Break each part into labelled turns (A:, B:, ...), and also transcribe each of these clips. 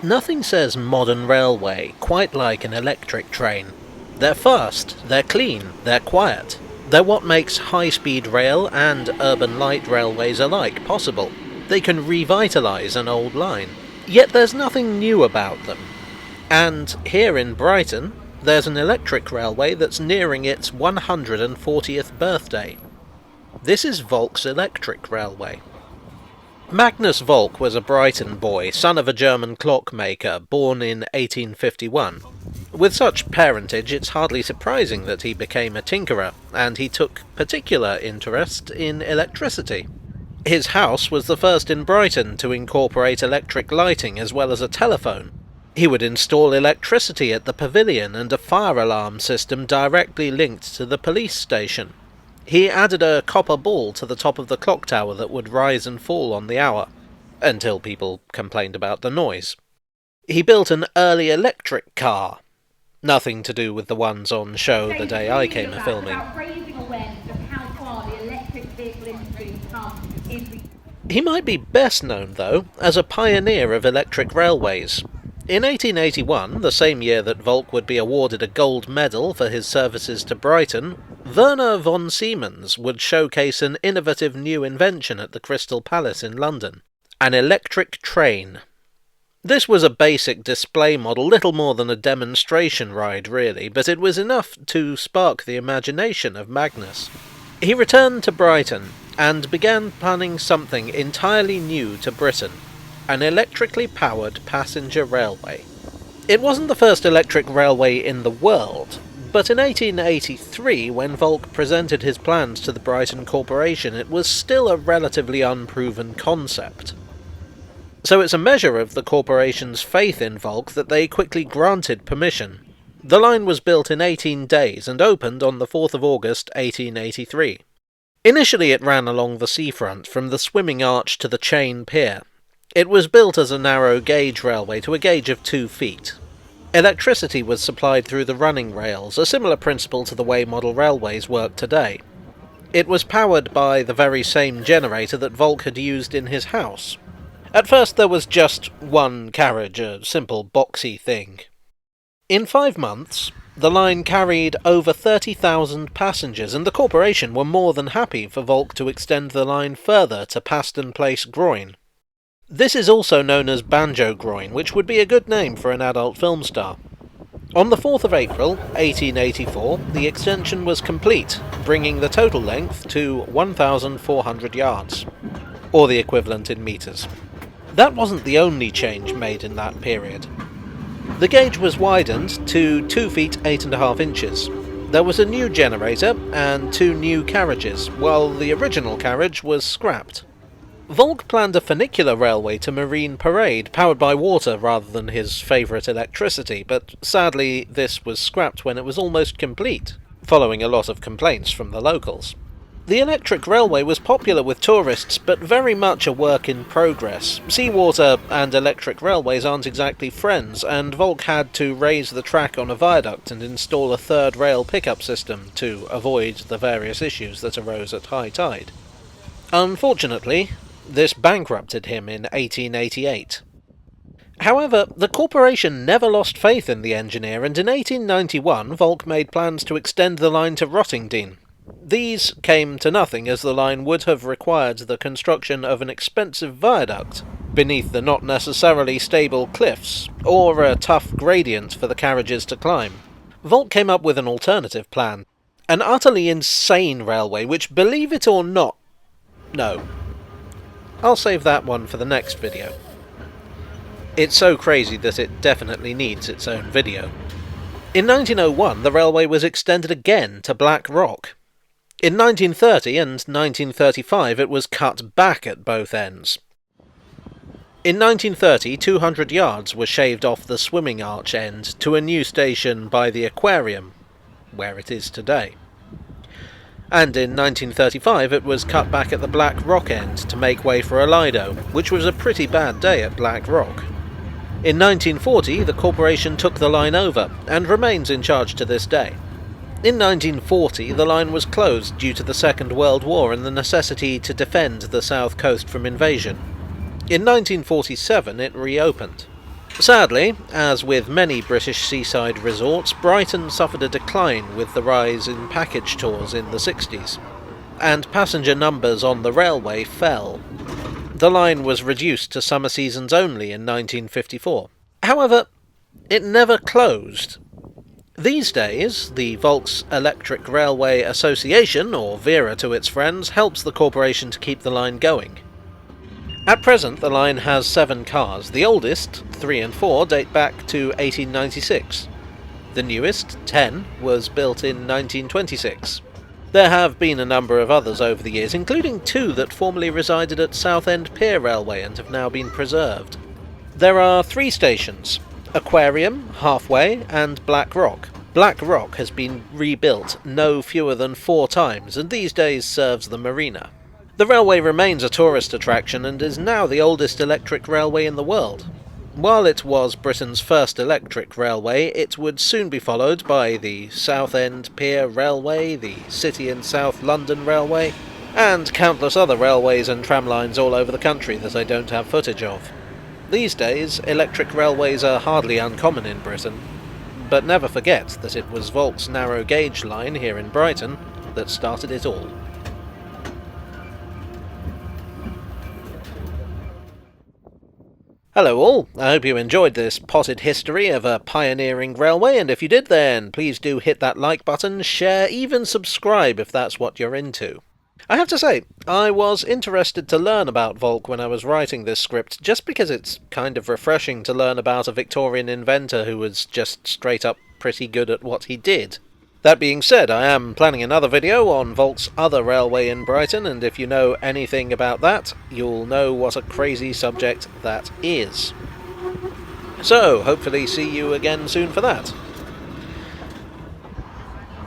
A: Nothing says modern railway quite like an electric train. They're fast, they're clean, they're quiet. They're what makes high-speed rail and urban light railways alike possible. They can revitalise an old line. Yet there's nothing new about them. And here in Brighton, there's an electric railway that's nearing its 140th birthday. This is Volk's electric railway. Magnus Volk was a Brighton boy, son of a German clockmaker, born in 1851. With such parentage, it's hardly surprising that he became a tinkerer, and he took particular interest in electricity. His house was the first in Brighton to incorporate electric lighting as well as a telephone. He would install electricity at the pavilion and a fire alarm system directly linked to the police station. He added a copper ball to the top of the clock tower that would rise and fall on the hour, until people complained about the noise. He built an early electric car. Nothing to do with the ones on show the day I came a filming. He might be best known, though, as a pioneer of electric railways. In 1881, the same year that Volk would be awarded a gold medal for his services to Brighton, Werner von Siemens would showcase an innovative new invention at the Crystal Palace in London: an electric train. This was a basic display model, little more than a demonstration ride really, but it was enough to spark the imagination of Magnus. He returned to Brighton and began planning something entirely new to Britain: an electrically powered passenger railway. It wasn't the first electric railway in the world, but in 1883, when Volk presented his plans to the Brighton Corporation, it was still a relatively unproven concept. So it's a measure of the corporation's faith in Volk that they quickly granted permission. The line was built in 18 days and opened on the 4th of August 1883. Initially it ran along the seafront from the swimming arch to the chain pier. It was built as a narrow gauge railway to a gauge of 2 feet. Electricity was supplied through the running rails, a similar principle to the way model railways work today. It was powered by the very same generator that Volk had used in his house. At first there was just one carriage, a simple boxy thing. In 5 months, the line carried over 30,000 passengers, and the corporation were more than happy for Volk to extend the line further to Paston Place, Groyne. This is also known as Banjo Groyne, which would be a good name for an adult film star. On the 4th of April, 1884, the extension was complete, bringing the total length to 1,400 yards, or the equivalent in metres. That wasn't the only change made in that period. The gauge was widened to 2 feet 8.5 inches. There was a new generator and 2 new carriages, while the original carriage was scrapped. Volk planned a funicular railway to Marine Parade, powered by water rather than his favourite electricity, but sadly this was scrapped when it was almost complete, following a lot of complaints from the locals. The electric railway was popular with tourists, but very much a work in progress. Seawater and electric railways aren't exactly friends, and Volk had to raise the track on a viaduct and install a third rail pickup system to avoid the various issues that arose at high tide. Unfortunately, this bankrupted him in 1888. However, the corporation never lost faith in the engineer, and in 1891 Volk made plans to extend the line to Rottingdean. These came to nothing, as the line would have required the construction of an expensive viaduct beneath the not necessarily stable cliffs, or a tough gradient for the carriages to climb. Volk came up with an alternative plan: an utterly insane railway which, believe it or not... No. I'll save that one for the next video. It's so crazy that it definitely needs its own video. In 1901, the railway was extended again to Black Rock. In 1930 and 1935 it was cut back at both ends. In 1930, 200 yards were shaved off the swimming arch end to a new station by the aquarium, where it is today. And in 1935 it was cut back at the Black Rock end to make way for a Lido, which was a pretty bad day at Black Rock. In 1940 the corporation took the line over, and remains in charge to this day. In 1940 the line was closed due to the Second World War and the necessity to defend the south coast from invasion. In 1947 it reopened. Sadly, as with many British seaside resorts, Brighton suffered a decline with the rise in package tours in the 60s, and passenger numbers on the railway fell. The line was reduced to summer seasons only in 1954. However, it never closed. These days, the Volks Electric Railway Association, or VERA to its friends, helps the corporation to keep the line going. At present, the line has 7 cars. The oldest, 3 and 4, date back to 1896. The newest, 10, was built in 1926. There have been a number of others over the years, including 2 that formerly resided at Southend Pier Railway and have now been preserved. There are 3 stations: Aquarium, Halfway, and Black Rock. Black Rock has been rebuilt no fewer than 4 times, and these days serves the marina. The railway remains a tourist attraction and is now the oldest electric railway in the world. While it was Britain's first electric railway, it would soon be followed by the Southend Pier Railway, the City and South London Railway, and countless other railways and tramlines all over the country that I don't have footage of. These days, electric railways are hardly uncommon in Britain, but never forget that it was Volk's narrow gauge line here in Brighton that started it all. Hello all, I hope you enjoyed this potted history of a pioneering railway, and if you did then, please do hit that like button, share, even subscribe if that's what you're into. I have to say, I was interested to learn about Volk when I was writing this script, just because it's kind of refreshing to learn about a Victorian inventor who was just straight up pretty good at what he did. That being said, I am planning another video on Volk's other railway in Brighton, and if you know anything about that, you'll know what a crazy subject that is. So, hopefully see you again soon for that.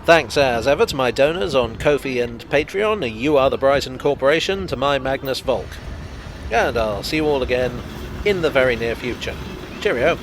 A: Thanks as ever to my donors on Ko-fi and Patreon. You are the Brighton Corporation to my Magnus Volk. And I'll see you all again in the very near future. Cheerio.